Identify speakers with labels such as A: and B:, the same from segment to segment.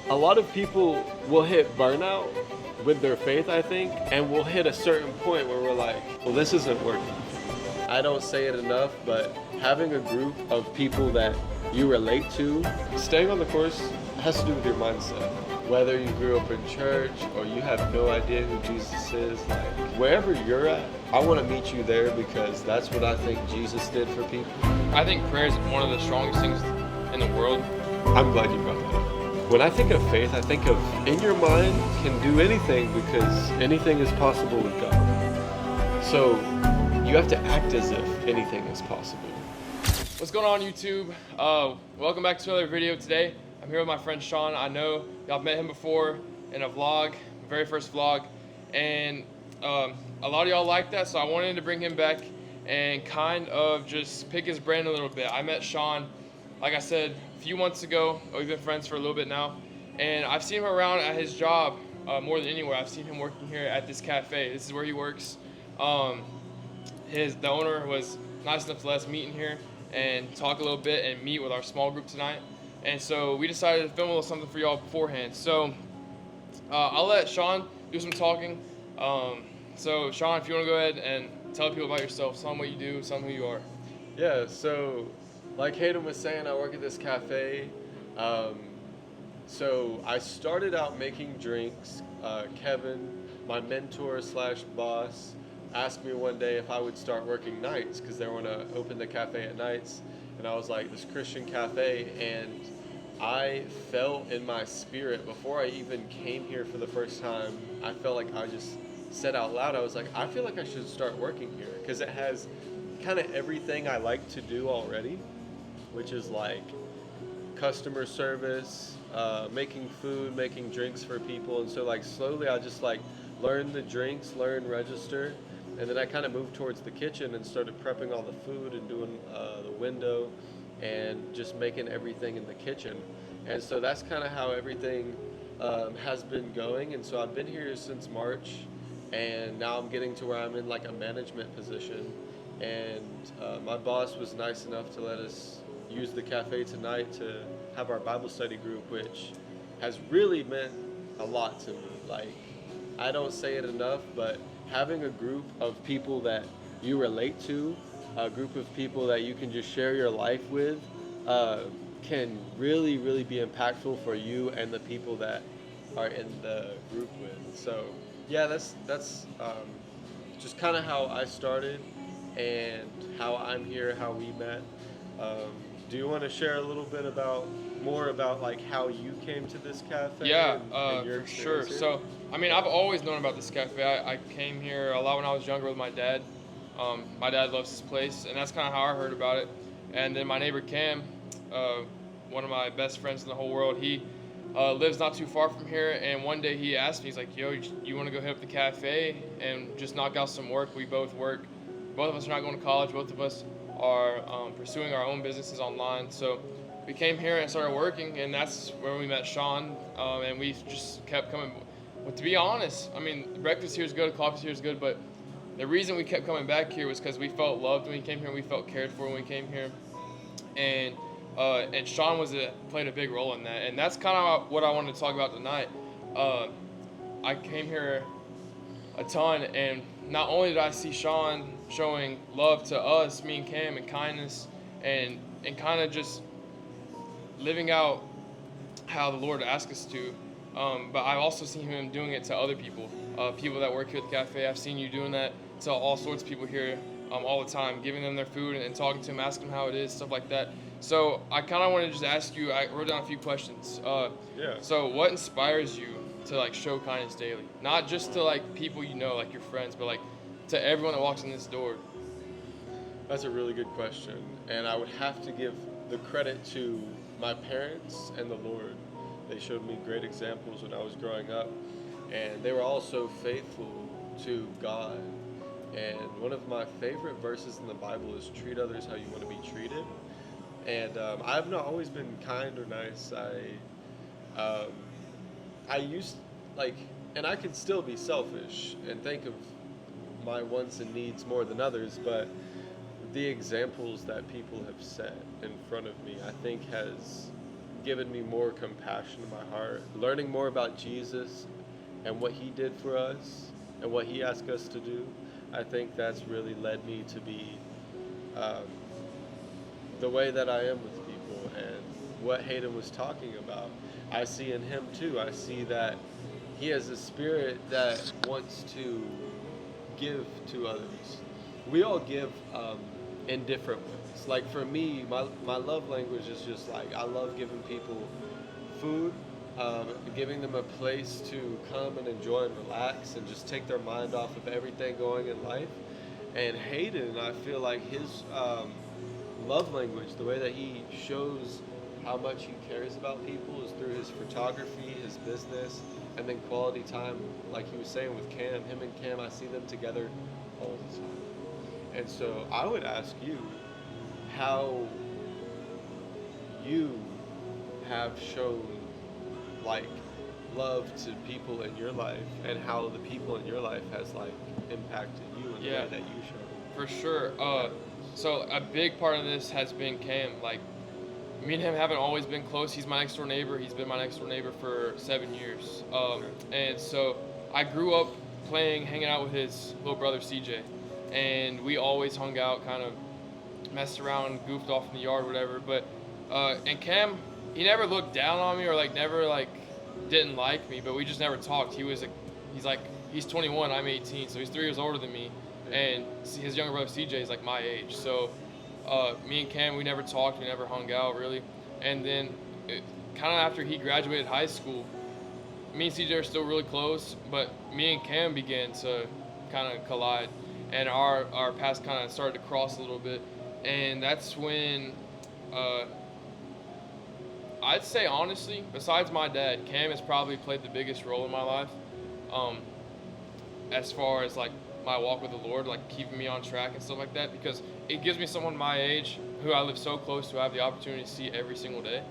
A: A lot of people will hit burnout with their faith, I think, and we'll hit a certain point where we're like, well, this isn't working. I don't say it enough, but having a group of people that you relate to, staying on the course has to do with your mindset. Whether you grew up in church or you have no idea who Jesus is, like wherever you're at, I want to meet you there because that's what I think Jesus did for people.
B: I think prayer is one of the strongest things in the world.
A: I'm glad you brought that up. When I think of faith, I think of in your mind can do anything because anything is possible with God. So you have to act as if anything is possible.
B: What's going on, YouTube? Welcome back to another video today. I'm here with my friend Sean. I know y'all met him before in a vlog, very first vlog, and a lot of y'all like that, so I wanted to bring him back and kind of just pick his brain a little bit. I met Sean, like I said, a few months ago. We've been friends for a little bit now, and I've seen him around at his job more than anywhere. I've seen him working here at this cafe. This is where he works. The owner was nice enough to let us meet in here and talk a little bit and meet with our small group tonight. And so we decided to film a little something for y'all beforehand. So I'll let Sean do some talking. So Sean, if you want to go ahead and tell people about yourself, tell them what you do, tell them who you are.
A: Yeah, so like Hayden was saying, I work at this cafe. So I started out making drinks. Kevin, my mentor slash boss, asked me one day if I would start working nights because they want to open the cafe at nights. And I was like, this Christian cafe, and I felt in my spirit before I even came here for the first time, I felt like I just said out loud, I was like, I feel like I should start working here because it has kind of everything I like to do already, which is like customer service, making food, making drinks for people. And so like slowly I just like learned the drinks, learned register. And then I kind of moved towards the kitchen and started prepping all the food and doing the window and just making everything in the kitchen. And so that's kind of how everything has been going. And so I've been here since March, and now I'm getting to where I'm in like a management position. And my boss was nice enough to let us use the cafe tonight to have our Bible study group, which has really meant a lot to me. Like, I don't say it enough, but having a group of people that you relate to, a group of people that you can just share your life with, can really, really be impactful for you and the people that are in the group with. So yeah, that's just kind of how I started and how I'm here, how we met. Do you want to share a little bit more about like how you came to this cafe?
B: Yeah,
A: and your
B: for sure.
A: experience here?
B: So, I mean, I've always known about this cafe. I came here a lot when I was younger with my dad. My dad loves this place, and that's kind of how I heard about it. And then my neighbor Cam, one of my best friends in the whole world, he lives not too far from here. And one day he asked me, he's like, "Yo, you want to go hit up the cafe and just knock out some work?" We both work. Both of us are not going to college. Both of us are pursuing our own businesses online. So we came here and started working, and that's where we met Sean. And we just kept coming. But to be honest, I mean, the breakfast here is good, coffee here is good, but the reason we kept coming back here was because we felt loved when we came here. We felt cared for when we came here, and Sean played a big role in that. And that's kind of what I wanted to talk about tonight. I came here a ton, and not only did I see Sean showing love to us, me and Cam, and kindness, and kind of just living out how the Lord asked us to, but I've also seen him doing it to other people, people that work here at the cafe. I've seen you doing that to all sorts of people here all the time, giving them their food and talking to them, asking them how it is, stuff like that. So I kind of want to just ask you, I wrote down a few questions.
A: Yeah.
B: So what inspires you to like show kindness daily? Not just to like people you know, like your friends, but like to everyone that walks in this door.
A: That's a really good question, and I would have to give the credit to my parents and the Lord. They showed me great examples when I was growing up, and they were also faithful to God. And one of my favorite verses in the Bible is treat others how you want to be treated. And I've not always been kind or nice. I used like, and I can still be selfish and think of my wants and needs more than others, but the examples that people have set in front of me, I think has given me more compassion in my heart. Learning more about Jesus and what he did for us and what he asked us to do, I think that's really led me to be um, the way that I am with people. And what Hayden was talking about, I see in him too. I see that he has a spirit that wants to give to others. We all give in different ways. Like for me, my love language is just like I love giving people food, giving them a place to come and enjoy and relax and just take their mind off of everything going in life. And Hayden, I feel like his love language, the way that he shows how much he cares about people is through his photography, his business, and then quality time, like he was saying with Cam. Him and Cam, I see them together all the time. And so I would ask you how you have shown like love to people in your life and how the people in your life has like impacted you in the way that you show.
B: For sure. So a big part of this has been Cam. Like, me and him haven't always been close. He's my next door neighbor. He's been my next door neighbor for 7 years. And so I grew up hanging out with his little brother CJ, and we always hung out, kind of messed around, goofed off in the yard, whatever. But and Cam, he never looked down on me or like never like didn't like me, but we just never talked. He's 21, I'm 18, so he's 3 years older than me, and his younger brother CJ is like my age. So me and Cam, we never talked, we never hung out really. And then kind of after he graduated high school, me and CJ are still really close, but me and Cam began to kind of collide, and our paths kind of started to cross a little bit. And that's when I'd say honestly, besides my dad, Cam has probably played the biggest role in my life, as far as like my walk with the Lord, like keeping me on track and stuff like that, because it gives me someone my age who I live so close to, I have the opportunity to see every single day.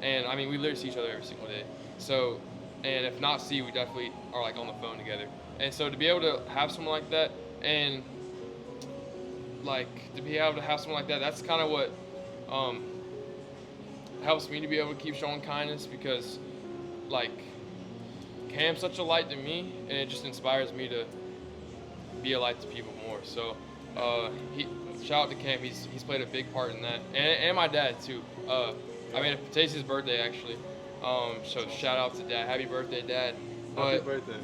B: And I mean, we literally see each other every single day. So, and if not see, we definitely are like on the phone together. And so to be able to have someone like that, and like to be able to have someone like that, that's kind of what helps me to be able to keep showing kindness, because like Cam's such a light to me, and it just inspires me to be a light to people more. So shout out to Cam, he's played a big part in that, and my dad too. I mean, today's his birthday actually, so shout out to Dad. Happy birthday, Dad.
A: Happy birthday.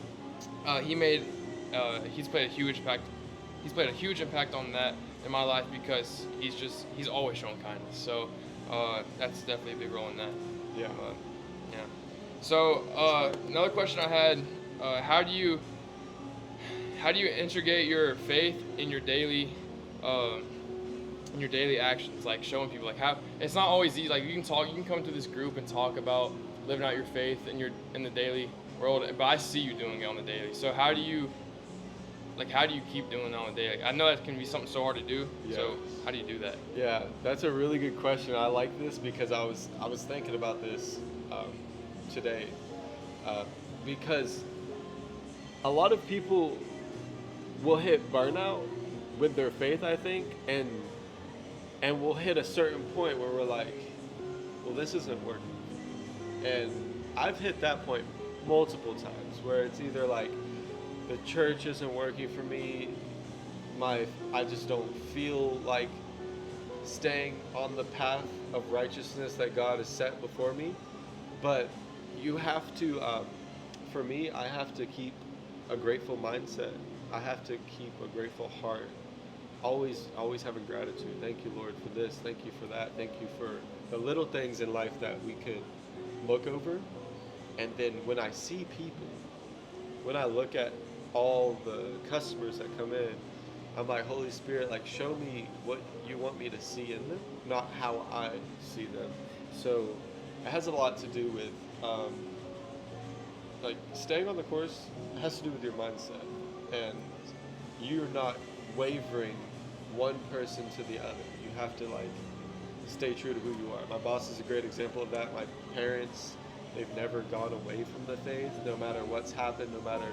B: He's played a huge impact. He's played a huge impact on that in my life, because he's always shown kindness. So that's definitely a big role in that.
A: Yeah.
B: Yeah. So another question I had: how do you integrate your faith in your daily actions, like showing people like how it's not always easy. Like you can come to this group and talk about living out your faith in the daily world, but I see you doing it on the daily. So how do you keep doing it on the daily? I know that can be something so hard to do.
A: Yeah.
B: So how do you do that?
A: Yeah, that's a really good question. I like this because I was thinking about this today, because a lot of people will hit burnout with their faith, I think, and we'll hit a certain point where we're like, well, this isn't working. And I've hit that point multiple times where it's either like the church isn't working for me, I just don't feel like staying on the path of righteousness that God has set before me. But you have to, for me, I have to keep a grateful mindset. I have to keep a grateful heart. Always having gratitude. Thank you, Lord, for this. Thank you for that. Thank you for the little things in life that we could look over. And then when I see people, when I look at all the customers that come in, I'm like, Holy Spirit, like show me what you want me to see in them, not how I see them. So it has a lot to do with like staying on the course. It has to do with your mindset, and you're not wavering one person to the other. You have to like stay true to who you are. My boss is a great example of that. My parents, they've never gone away from the faith, no matter what's happened, no matter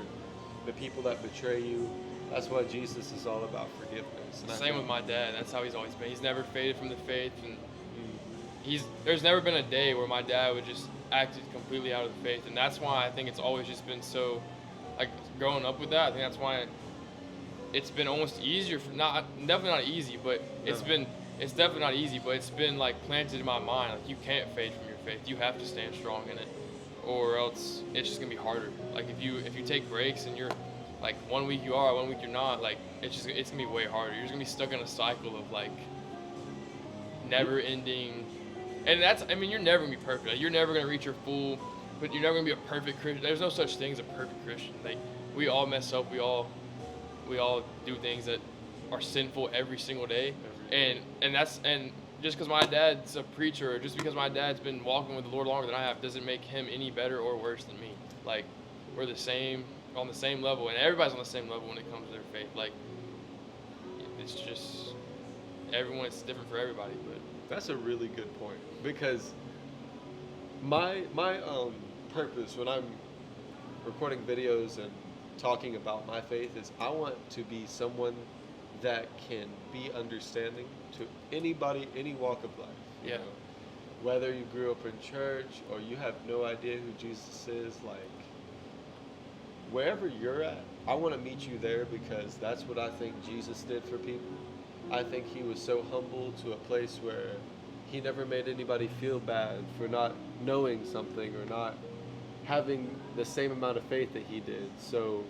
A: the people that betray you. That's what Jesus is all about, forgiveness. And
B: Same with my dad. That's how he's always been. He's never faded from the faith, and there's never been a day where my dad would just acted completely out of the faith, and that's why I think it's always just been so, like, growing up with that. I think that's why it's been almost easier for not definitely not easy, but it's definitely not easy, but it's been like planted in my mind, like, you can't fade from your faith. You have to stand strong in it, or else it's just gonna be harder. Like, if you take breaks and you're like, 1 week you are, 1 week you're not, like, it's gonna be way harder. You're just gonna be stuck in a cycle of like never ending. And that's, I mean, you're never gonna be perfect. Like, you're never gonna reach your full, but you're never gonna be a perfect Christian. There's no such thing as a perfect Christian. Like, we all mess up. We all do things that are sinful every single day. And just because my dad's a preacher, or just because my dad's been walking with the Lord longer than I have, doesn't make him any better or worse than me. Like, we're on the same level, and everybody's on the same level when it comes to their faith. Like, it's just it's different for everybody. But
A: That's a really good point, because my purpose when I'm recording videos and talking about my faith is I want to be someone that can be understanding to anybody, any walk of life. You
B: Yeah.
A: know, whether you grew up in church or you have no idea who Jesus is, like, wherever you're at, I want to meet you there, because that's what I think Jesus did for people. I think he was so humble to a place where he never made anybody feel bad for not knowing something or not having the same amount of faith that he did. So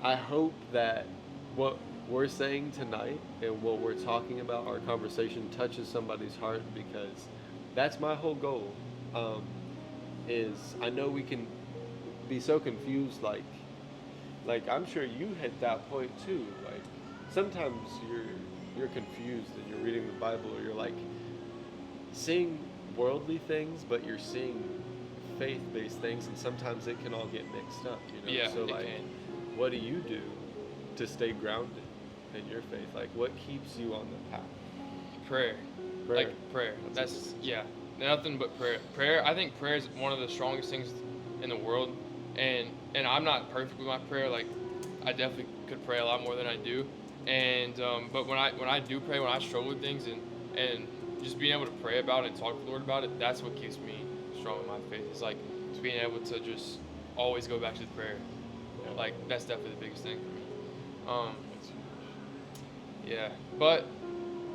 A: I hope that what we're saying tonight and what we're talking about, our conversation, touches somebody's heart, because that's my whole goal. Is I know we can be so confused, like I'm sure you hit that point too. Like, sometimes you're confused and you're reading the Bible, or you're like seeing worldly things, but you're seeing faith-based things, and sometimes it can all get mixed up, you know?
B: yeah,
A: So,
B: it
A: like,
B: can.
A: what do you do to stay grounded in your faith? Like, what keeps you on the path?
B: Prayer.
A: Prayer.
B: Like, prayer.
A: That's
B: Yeah, nothing but prayer. I think prayer is one of the strongest things in the world, and I'm not perfect with my prayer. Like, I definitely could pray a lot more than I do, and but when I do pray, when I struggle with things, and just being able to pray about it and talk to the Lord about it, that's what keeps me strong in my faith. It's like just being able to just always go back to the prayer.
A: Yeah.
B: Like, that's definitely the biggest thing for me. Yeah, but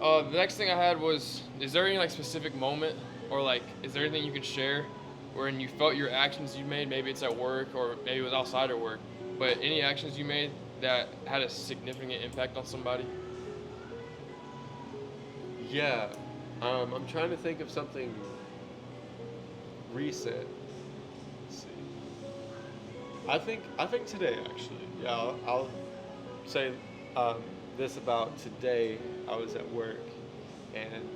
B: the next thing I had was, is there any like specific moment, or like, is there anything you could share wherein you felt your actions you made, maybe it's at work or maybe it was outside of work, but any actions you made that had a significant impact on somebody?
A: Yeah, I'm trying to think of something recent. Let's see. I think today, actually. Yeah, I'll say this about today. I was at work, and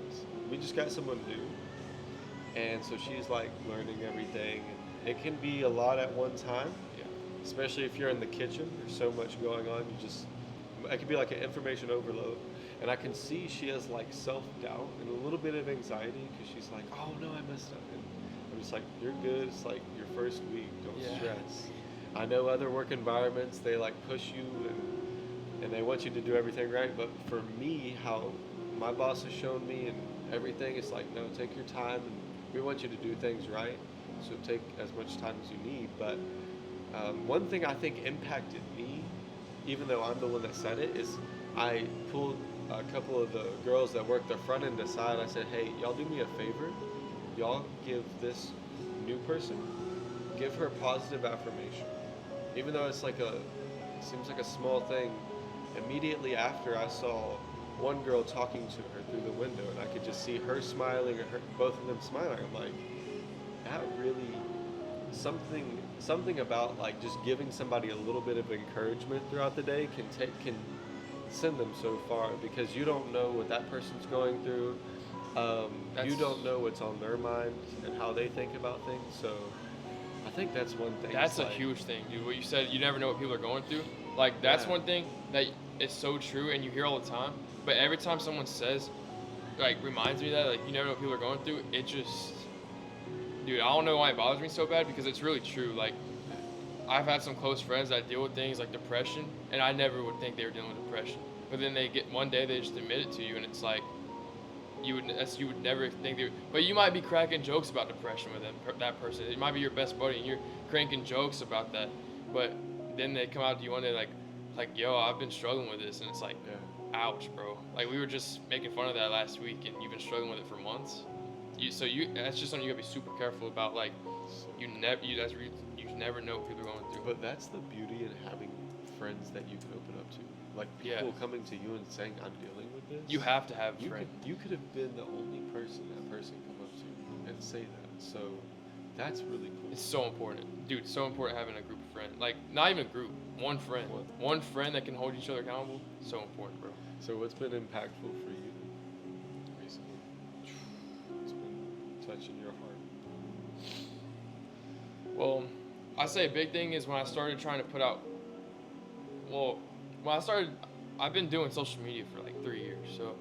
A: we just got someone new, and so she's like learning everything, and it can be a lot at one time.
B: Yeah.
A: Especially if you're in the kitchen, there's so much going on. It could be like an information overload. And I can see she has like self-doubt and a little bit of anxiety, because she's like, oh no, I messed up. And I'm just like, you're good. It's like your first week. Don't
B: Yeah.
A: stress. I know other work environments, they like push you and they want you to do everything right. But for me, how my boss has shown me and everything, it's like, no, take your time, and we want you to do things right. So take as much time as you need. But one thing I think impacted me, even though I'm the one that said it, is I pulled a couple of the girls that work the front end aside. I said, hey, y'all do me a favor. Y'all give this new person, give her positive affirmation. Even though it's like seems like a small thing, immediately after I saw one girl talking to her through the window, and I could just see her smiling and both of them smiling. I'm like, that really, something about like just giving somebody a little bit of encouragement throughout the day can send them so far, because you don't know what that person's going through. You don't know what's on their mind and how they think about things. So I think that's one thing.
B: That's a huge thing, dude. What you said, you never know what people are going through. Like, that's one thing that is so true, and you hear all the time. But every time someone says, like, reminds me of that, like, you never know what people are going through, it just, dude, I don't know why it bothers me so bad, because it's really true. Like, I've had some close friends that deal with things like depression, and I never would think they were dealing with depression. But then one day they just admit it to you, and it's like, you would never think they would, but you might be cracking jokes about depression with that person. It might be your best buddy, and you're cranking jokes about that. But then they come out to you one day like, yo, I've been struggling with this, and it's like,
A: Yeah.
B: ouch, bro. Like we were just making fun of that last week, and you've been struggling with it for months. That's just something you gotta be super careful about. Like you never know what people are going through.
A: But that's the beauty in having friends that you can open up to. Like
B: Yeah.
A: people coming to you and saying, "I'm dealing with this."
B: You have to have a
A: You
B: friend.
A: you could have been the only person that person come up to and say that. So that's really cool.
B: It's so important, dude. So important having a group of friends. Like not even a group, one friend, one friend that can hold each other accountable. So important, bro.
A: So what's been impactful for you recently? What's been touching your heart?
B: Well, I say a big thing is when I started trying to put out. Well, I've been doing social media for like 3 years, so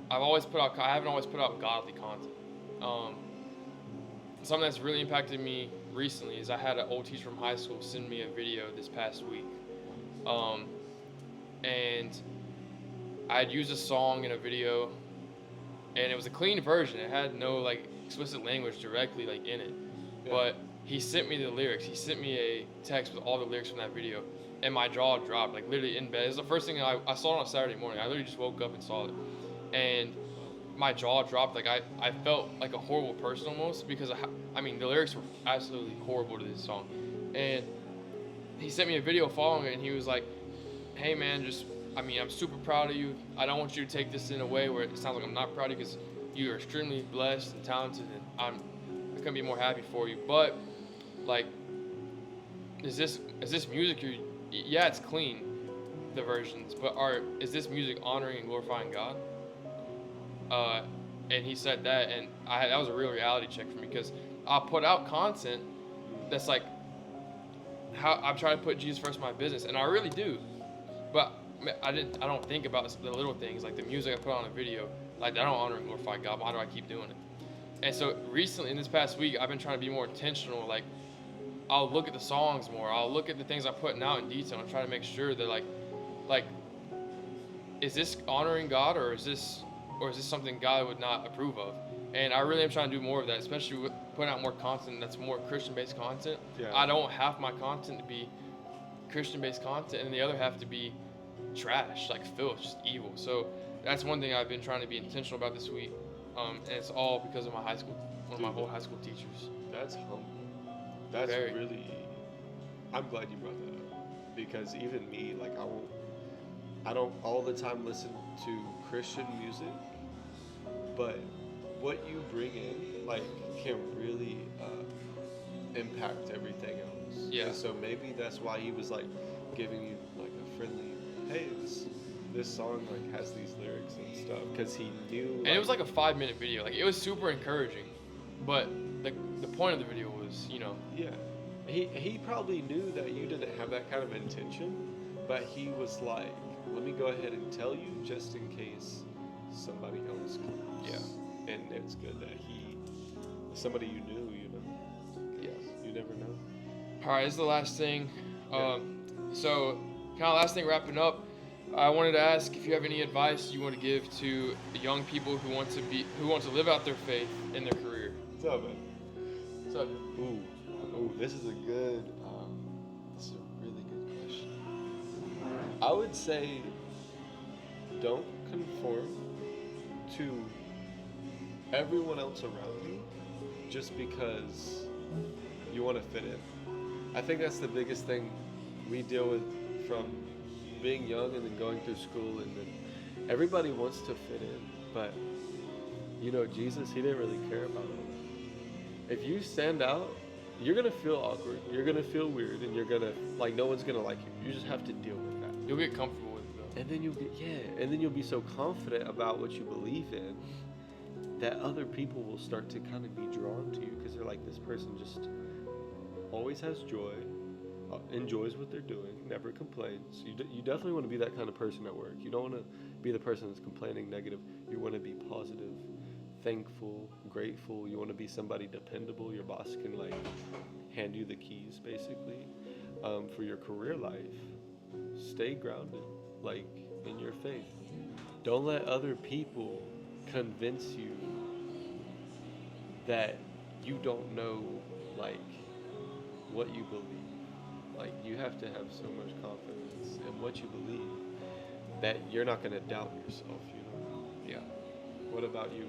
B: I haven't always put out godly content. Something that's really impacted me recently is I had an old teacher from high school send me a video this past week, and I had used a song in a video, and it was a clean version. It had no like explicit language directly like in it,
A: Yeah.
B: but he sent me the lyrics. He sent me a text with all the lyrics from that video, and my jaw dropped, like literally in bed. It was the first thing I saw it on a Saturday morning. I literally just woke up and saw it, and my jaw dropped. Like I felt like a horrible person almost because I mean the lyrics were absolutely horrible to this song, and he sent me a video following it, and he was like, "Hey man, I'm super proud of you. I don't want you to take this in a way where it sounds like I'm not proud of you because you are extremely blessed and talented, and I couldn't be more happy for you. But like, is this music yeah, it's clean, the versions, but is this music honoring and glorifying God?" And he said that, and that was a real reality check for me because I'll put out content that's like how I'm trying to put Jesus first in my business, and I really do, but I don't think about the little things like the music I put on a video, like that don't honor and glorify God. Why do I keep doing it? And so recently, in this past week, I've been trying to be more intentional. Like, I'll look at the songs more. I'll look at the things I'm putting out in detail and try to make sure that like, is this honoring God or is this something God would not approve of? And I really am trying to do more of that, especially with putting out more content that's more Christian-based content.
A: Yeah.
B: I don't have my content to be Christian-based content, and the other half to be trash, like filth, just evil. So that's one thing I've been trying to be intentional about this week, and it's all because of one of my whole high school teachers.
A: That's humble. That's
B: Very.
A: really. I'm glad you brought that up because even me, like I don't all the time listen to Christian music, but what you bring in like can really impact everything else.
B: Yeah.
A: And so maybe that's why he was like giving you like a friendly, hey, this song like has these lyrics and stuff because he knew.
B: And it was like a 5-minute video. Like it was super encouraging, but the point of the video was,
A: Yeah. He probably knew that you didn't have that kind of intention, but he was like, let me go ahead and tell you just in case somebody else comes.
B: Yeah.
A: And it's good that somebody you knew,
B: Yes.
A: You never know.
B: All right, this is the last thing.
A: Yeah.
B: So, kind of last thing wrapping up. I wanted to ask if you have any advice you want to give to the young people who want to live out their faith in their career.
A: What's up, man?
B: What's up?
A: Ooh, this is a really good question. I would say don't conform to everyone else around you just because you want to fit in. I think that's the biggest thing we deal with from being young and then going through school, and then everybody wants to fit in, but Jesus, he didn't really care about all that. If you stand out, you're gonna feel awkward, you're gonna feel weird, and you're gonna no one's gonna like you. You just have to deal with that.
B: You'll get comfortable with it though.
A: And then you'll be so confident about what you believe in that other people will start to kind of be drawn to you because they're like, this person just always has joy, enjoys what they're doing, never complains. You definitely want to be that kind of person at work. You don't want to be the person that's complaining negative. You want to be positive, thankful, grateful. You want to be somebody dependable. Your boss can hand you the keys basically for your career life. Stay grounded in your faith. don't let other people convince you that you don't know, like, what you believe. Like, you have to have so much confidence in what you believe that you're not going to doubt yourself, you know?
B: Yeah.
A: What about you?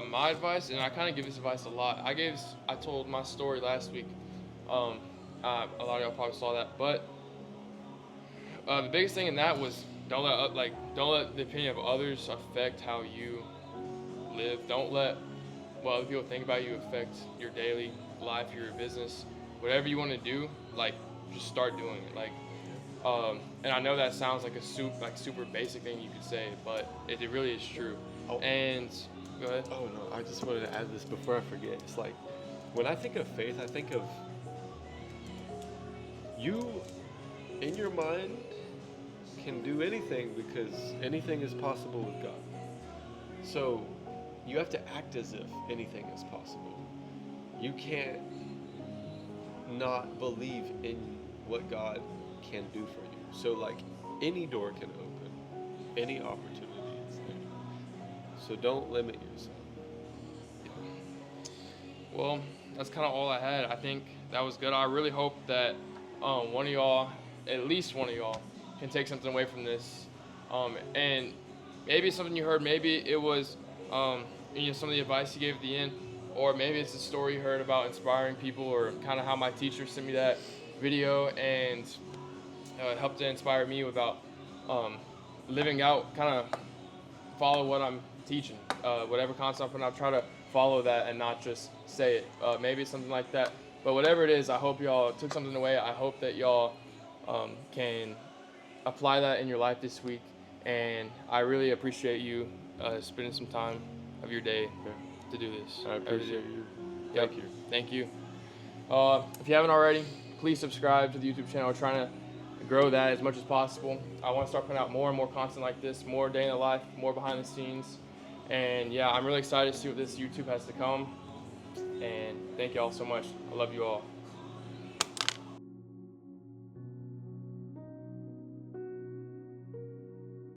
B: My advice, and I kind of give this advice a lot. I told my story last week. A lot of y'all probably saw that, but the biggest thing in that was don't let the opinion of others affect how you live. Don't let what other people think about you affect your daily life, your business, whatever you want to do. Like, just start doing it. Like, and I know that sounds like a super basic thing you could say, but it really is true.
A: Oh.
B: And go ahead.
A: Oh no, I just wanted to add this before I forget. It's like, when I think of faith, I think of you in your mind can do anything because anything is possible with God. So you have to act as if anything is possible. You can't not believe in what God can do for you. So, like, any door can open, any opportunity is there. So don't limit yourself.
B: Well, that's kind of all I had. I think that was good. I really hope that one of y'all, at least one of y'all, can take something away from this. And maybe it's something you heard. Maybe it was some of the advice you gave at the end, or maybe it's a story you heard about inspiring people, or kind of how my teacher sent me that video and it helped to inspire me about living out, kind of follow what I'm teaching, whatever concept, and I'll try to follow that and not just say it. Maybe it's something like that. But whatever it is, I hope y'all took something away. I hope that y'all can apply that in your life this week. And I really appreciate you spending some time of your day to do this.
A: I appreciate you.
B: Yep.
A: Thank you.
B: Thank you. If you haven't already, please subscribe to the YouTube channel. We're trying to grow that as much as possible. I want to start putting out more and more content like this, more day in the life, more behind the scenes. And yeah, I'm really excited to see what this YouTube has to come. And thank you all so much. I love you all.